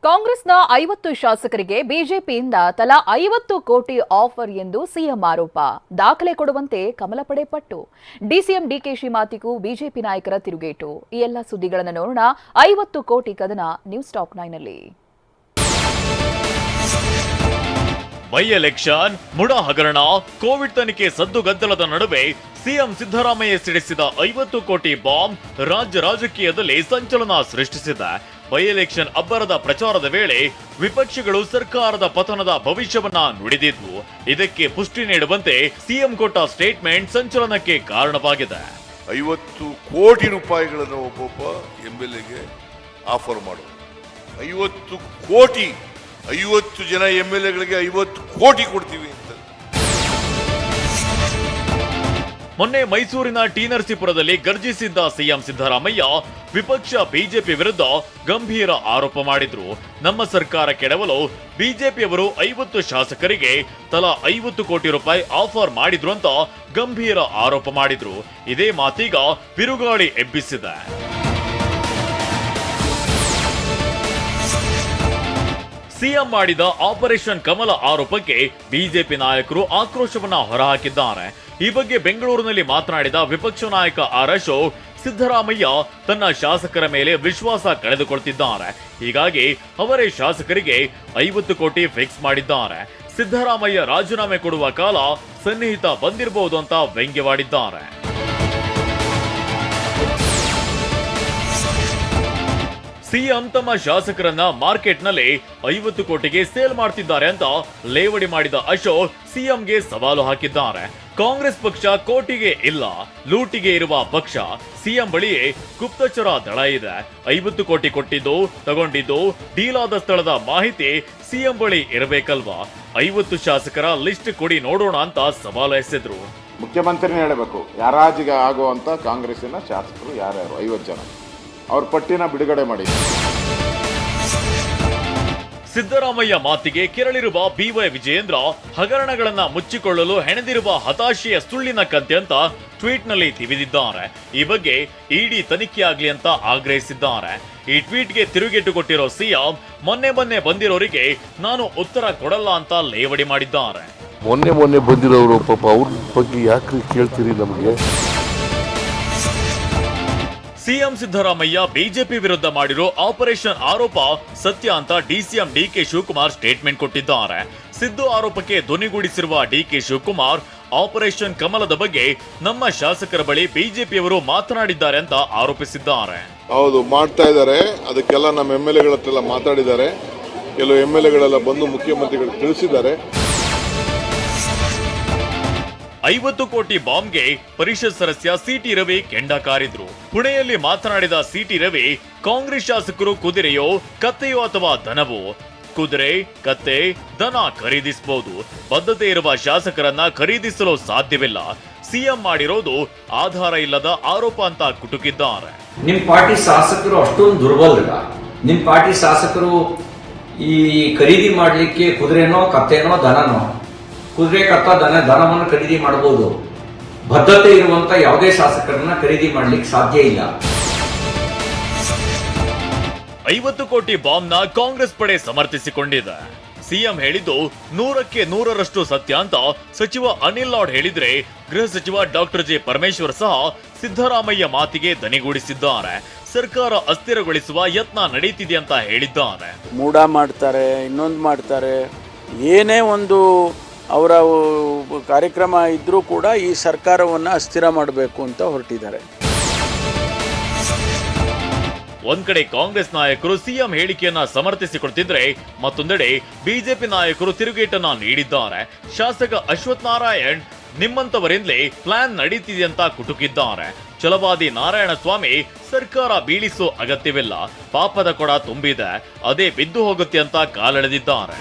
ಕಾಂಗ್ರೆಸ್ನ 50 ಶಾಸಕರಿಗೆ ಬಿಜೆಪಿಯಿಂದ ತಲಾ 50 ಕೋಟಿ ಆಫರ್ ಎಂದು ಸಿಎಂ ಆರೋಪ. ದಾಖಲೆ ಕೊಡುವಂತೆ ಕಮಲ ಪಡೆ ಪಟ್ಟು. ಡಿಸಿಎಂ ಡಿಕೆಶಿ ಮಾತಿಗೂ ಬಿಜೆಪಿ ನಾಯಕರ ತಿರುಗೇಟು. ಈ ಎಲ್ಲ ಸುದ್ದಿಗಳನ್ನು ನೋಡೋಣ. 50 ಕೋಟಿ ಕದನ ನ್ಯೂಸ್ ಟಾಪ್ 9 ನಲ್ಲಿ. ಬೈ ಎಲೆಕ್ಷನ್, ಮುಡ ಹಗರಣ, ಕೋವಿಡ್ ತನಿಖೆ ಸದ್ದುಗದ್ದಲದ ನಡುವೆ ಸಿಎಂ ಸಿದ್ದರಾಮಯ್ಯ ಸಿಡಿಸಿದ 50 ಕೋಟಿ ಬಾಂಬ್ ರಾಜ್ಯ ರಾಜಕೀಯದಲ್ಲಿ ಸಂಚಲನ ಸೃಷ್ಟಿಸಿದೆ. ಬೈ ಎಲೆಕ್ಷನ್ ಅಬ್ಬರದ ಪ್ರಚಾರದ ವೇಳೆ ವಿಪಕ್ಷಗಳು ಸರ್ಕಾರದ ಪತನದ ಭವಿಷ್ಯವನ್ನ ನುಡಿದಿದ್ವು. ಇದಕ್ಕೆ ಪುಷ್ಟಿ ನೀಡುವಂತೆ ಸಿಎಂ ಕೊಟ್ಟ ಸ್ಟೇಟ್ಮೆಂಟ್ ಸಂಚಲನಕ್ಕೆ ಕಾರಣವಾಗಿದೆ. 50 ಕೋಟಿ ರೂಪಾಯಿಗಳನ್ನು ಒಬ್ಬೊಬ್ಬ ಎಂಎಲ್ಎಗೆ ಆಫರ್ ಮಾಡೋದು. 50 ಕೋಟಿ, 50 ಜನ ಎಂಎಲ್ಎಗಳಿಗೆ 50 ಕೋಟಿ ಕೊಡ್ತೀವಿ ಅಂತ. ಮೊನ್ನೆ ಮೈಸೂರಿನ ಟಿ ನರಸೀಪುರದಲ್ಲಿ ಗರ್ಜಿಸಿದ್ದ ಸಿಎಂ ಸಿದ್ದರಾಮಯ್ಯ ವಿಪಕ್ಷ ಬಿಜೆಪಿ ವಿರುದ್ಧ ಗಂಭೀರ ಆರೋಪ ಮಾಡಿದ್ರು. ನಮ್ಮ ಸರ್ಕಾರ ಕೆಡವಲು ಬಿಜೆಪಿಯವರು 50 ಶಾಸಕರಿಗೆ ತಲಾ 50 ಕೋಟಿ ರೂಪಾಯಿ ಆಫರ್ ಮಾಡಿದ್ರು ಅಂತ ಗಂಭೀರ ಆರೋಪ ಮಾಡಿದ್ರು. ಇದೇ ಮಾತೀಗ ಬಿರುಗಾಳಿ ಎಬ್ಬಿಸಿದೆ. ಸಿಎಂ ಮಾಡಿದ ಆಪರೇಷನ್ ಕಮಲ ಆರೋಪಕ್ಕೆ ಬಿಜೆಪಿ ನಾಯಕರು ಆಕ್ರೋಶವನ್ನ ಹೊರಹಾಕಿದ್ದಾರೆ. ಈ ಬಗ್ಗೆ ಬೆಂಗಳೂರಿನಲ್ಲಿ ಮಾತನಾಡಿದ ವಿಪಕ್ಷ ನಾಯಕ ಆರ್ ಅಶೋಕ್, ಸಿದ್ದರಾಮಯ್ಯ ತನ್ನ ಶಾಸಕರ ಮೇಲೆ ವಿಶ್ವಾಸ ಕಳೆದುಕೊಳ್ತಿದ್ದಾರೆ. ಹೀಗಾಗಿ ಅವರೇ ಶಾಸಕರಿಗೆ 50 ಕೋಟಿ ಫಿಕ್ಸ್ ಮಾಡಿದ್ದಾರೆ. ಸಿದ್ದರಾಮಯ್ಯ ರಾಜೀನಾಮೆ ಕೊಡುವ ಕಾಲ ಸನ್ನಿಹಿತ ಬಂದಿರಬಹುದು ಅಂತ ವ್ಯಂಗ್ಯವಾಡಿದ್ದಾರೆ. ಸಿಎಂ ತಮ್ಮ ಶಾಸಕರನ್ನ ಮಾರ್ಕೆಟ್ನಲ್ಲಿ 50 ಕೋಟಿಗೆ ಸೇಲ್ ಮಾಡ್ತಿದ್ದಾರೆ ಅಂತ ಲೇವಡಿ ಮಾಡಿದ ಅಶೋಕ್ ಸಿಎಂಗೆ ಸವಾಲು ಹಾಕಿದ್ದಾರೆ. ಕಾಂಗ್ರೆಸ್ ಪಕ್ಷ ಕೋಟಿಗೆ ಇಲ್ಲ, ಲೂಟಿಗೆ ಇರುವ ಪಕ್ಷ. ಸಿಎಂ ಬಳಿಯೇ ಗುಪ್ತಚರ ದಳ ಇದೆ. 50 ಕೋಟಿ ಕೊಟ್ಟಿದ್ದು, ತಗೊಂಡಿದ್ದು, ಡೀಲಾದ ಸ್ಥಳದ ಮಾಹಿತಿ ಸಿಎಂ ಬಳಿ ಇರಬೇಕಲ್ವಾ? 50 ಶಾಸಕರ ಲಿಸ್ಟ್ ಕೊಡಿ ನೋಡೋಣ ಅಂತ ಸವಾಲು ಎಸೆದ್ರು. ಮುಖ್ಯಮಂತ್ರಿನೇ ಹೇಳಬೇಕು ಯಾರಾಜಿಗೆ ಆಗುವಂತ ಕಾಂಗ್ರೆಸ್ಸಿನ ಶಾಸಕರು ಯಾರ್ಯಾರು 50 ಜನ, ಅವ್ರ ಪಟ್ಟಿನ ಬಿಡುಗಡೆ ಮಾಡಿ. ಸಿದ್ದರಾಮಯ್ಯ ಮಾತಿಗೆ ಕೆರಳಿರುವ ಬಿವೈ ವಿಜಯೇಂದ್ರ ಹಗರಣಗಳನ್ನ ಮುಚ್ಚಿಕೊಳ್ಳಲು ಹೆಣೆದಿರುವ ಹತಾಶೆಯ ಸುಳ್ಳಿನ ಕಂತೆ ಅಂತ ಟ್ವೀಟ್ನಲ್ಲಿ ತಿವಿದಿದ್ದಾರೆ. ಈ ಬಗ್ಗೆ ಇಡಿ ತನಿಖೆಯಾಗ್ಲಿ ಅಂತ ಆಗ್ರಹಿಸಿದ್ದಾರೆ. ಈ ಟ್ವೀಟ್ಗೆ ತಿರುಗೇಟು ಕೊಟ್ಟಿರೋ ಸಿಎಂ ಮೊನ್ನೆ ಬಂದಿರೋರಿಗೆ ನಾನು ಉತ್ತರ ಕೊಡಲ್ಲ ಅಂತ ಲೇವಡಿ ಮಾಡಿದ್ದಾರೆ. ಮೊನ್ನೆ ಬಂದಿರೋರು ಪಾಪ ಅವ್ರ ಬಗ್ಗೆ ಯಾಕೆ ಕೇಳ್ತೀರಿ? ನಮಗೆ ಸಿಎಂ ಸಿದ್ದರಾಮಯ್ಯ ಬಿಜೆಪಿ ವಿರುದ್ಧ ಮಾಡಿರೋ ಆಪರೇಷನ್ ಆರೋಪ ಸತ್ಯ ಅಂತ ಡಿಸಿಎಂ ಡಿಕೆ ಶಿವಕುಮಾರ್ ಸ್ಟೇಟ್ಮೆಂಟ್ ಕೊಟ್ಟಿದ್ದಾರೆ. ಸಿದ್ದು ಆರೋಪಕ್ಕೆ ಧ್ವನಿಗೂಡಿಸಿರುವ ಡಿಕೆ ಶಿವಕುಮಾರ್ ಆಪರೇಷನ್ ಕಮಲದ ಬಗ್ಗೆ ನಮ್ಮ ಶಾಸಕರ ಬಳಿ ಬಿಜೆಪಿಯವರು ಮಾತನಾಡಿದ್ದಾರೆ ಅಂತ ಆರೋಪಿಸಿದ್ದಾರೆ. ಹೌದು, ಮಾಡ್ತಾ ಇದ್ದಾರೆ. ಅದಕ್ಕೆಲ್ಲ ನಮ್ಮ ಎಂಎಲ್ಎಗಳ ಹತ್ರ ಮಾತಾಡಿದ್ದಾರೆ. ಕೆಲವು ಎಂಎಲ್ಎಗಳೆಲ್ಲ ಬಂದು ಮುಖ್ಯಮಂತ್ರಿಗಳು ತಿಳಿಸಿದ್ದಾರೆ. 50 ಕೋಟಿ ಬಾಂಬ್ಗೆ ಪರಿಷತ್ ಸದಸ್ಯ ಸಿಟಿ ರವಿ ಕೆಂಡ ಕಾರಿದ್ರು. ಪುಣೆಯಲ್ಲಿ ಮಾತನಾಡಿದ ಸಿಟಿ ರವಿ, ಕಾಂಗ್ರೆಸ್ ಶಾಸಕರು ಕುದುರೆಯೋ ಕತ್ತೆಯೋ ಅಥವಾ ದನವೋ? ಕುದುರೆ, ಕತ್ತೆ, ದನ ಖರೀದಿಸಬಹುದು. ಬದ್ಧತೆ ಇರುವ ಶಾಸಕರನ್ನ ಖರೀದಿಸಲು ಸಾಧ್ಯವಿಲ್ಲ. ಸಿಎಂ ಮಾಡಿರೋದು ಆಧಾರ ಇಲ್ಲದ ಆರೋಪ ಅಂತ ಕುಟುಕಿದ್ದಾರೆ. ನಿಮ್ ಪಾರ್ಟಿ ಶಾಸಕರು ಅಷ್ಟೊಂದು ದುರ್ಬಲರ? ನಿಮ್ ಪಾರ್ಟಿ ಶಾಸಕರು ಈ ಖರೀದಿ ಮಾಡ್ಲಿಕ್ಕೆ ಕುದುರೆನೋ ಕತ್ತೆನೋ ದನನೋ? ಕುದುರೆ, ಕತ್ತ, ದನವನ್ನು ಖರೀದಿ ಮಾಡಬಹುದು. ಬದ್ಧತೆ ಇರುವಂತ ಯಾವುದೇ ಶಾಸಕರನ್ನ ಖರೀದಿ ಮಾಡ್ಲಿಕ್ಕೆ ಸಾಧ್ಯ ಇಲ್ಲ. 50 ಕೋಟಿ ಬಾಂಬ್ನ ಕಾಂಗ್ರೆಸ್ ಪಡೆ ಸಮರ್ಥಿಸಿಕೊಂಡಿದೆ. ಸಿಎಂ ಹೇಳಿದ್ದು 100ಕ್ಕೆ 100ರಷ್ಟು ಸತ್ಯ ಅಂತ ಸಚಿವ ಅನಿಲ್ ಲಾಡ್ ಹೇಳಿದ್ರೆ, ಗೃಹ ಸಚಿವ ಡಾಕ್ಟರ್ ಜೆ ಪರಮೇಶ್ವರ್ ಸಹ ಸಿದ್ದರಾಮಯ್ಯ ಮಾತಿಗೆ ದನಿಗೂಡಿಸಿದ್ದಾರೆ. ಸರ್ಕಾರ ಅಸ್ಥಿರಗೊಳಿಸುವ ಯತ್ನ ನಡೀತಿದೆ ಅಂತ ಹೇಳಿದ್ದಾರೆ. ಮೂಡ ಮಾಡ್ತಾರೆ, ಇನ್ನೊಂದು ಮಾಡ್ತಾರೆ, ಏನೇ ಒಂದು ಅವರ ಕಾರ್ಯಕ್ರಮ ಇದ್ರೂ ಕೂಡ ಈ ಸರ್ಕಾರವನ್ನು ಅಸ್ಥಿರ ಮಾಡಬೇಕು ಅಂತ ಹೊರಟಿದ್ದಾರೆ. ಒಂದ್ ಕಡೆ ಕಾಂಗ್ರೆಸ್ ನಾಯಕರು ಸಿಎಂ ಹೇಳಿಕೆಯನ್ನ ಸಮರ್ಥಿಸಿಕೊಳ್ತಿದ್ರೆ, ಮತ್ತೊಂದೆಡೆ ಬಿಜೆಪಿ ನಾಯಕರು ತಿರುಗೇಟನ್ನ ನೀಡಿದ್ದಾರೆ. ಶಾಸಕ ಅಶ್ವಥ್ ನಾರಾಯಣ್ ನಿಮ್ಮಂತವರಿಂದಲೇ ಪ್ಲಾನ್ ನಡೀತಿದೆ ಅಂತ ಕುಟುಕಿದ್ದಾರೆ. ಛಲವಾದಿ ನಾರಾಯಣಸ್ವಾಮಿ, ಸರ್ಕಾರ ಬೀಳಿಸೋ ಅಗತ್ಯವಿಲ್ಲ, ಪಾಪದ ಕೊಡ ತುಂಬಿದೆ, ಅದೇ ಬಿದ್ದು ಹೋಗುತ್ತೆ ಅಂತ ಕಾಲೆಳೆದಿದ್ದಾರೆ.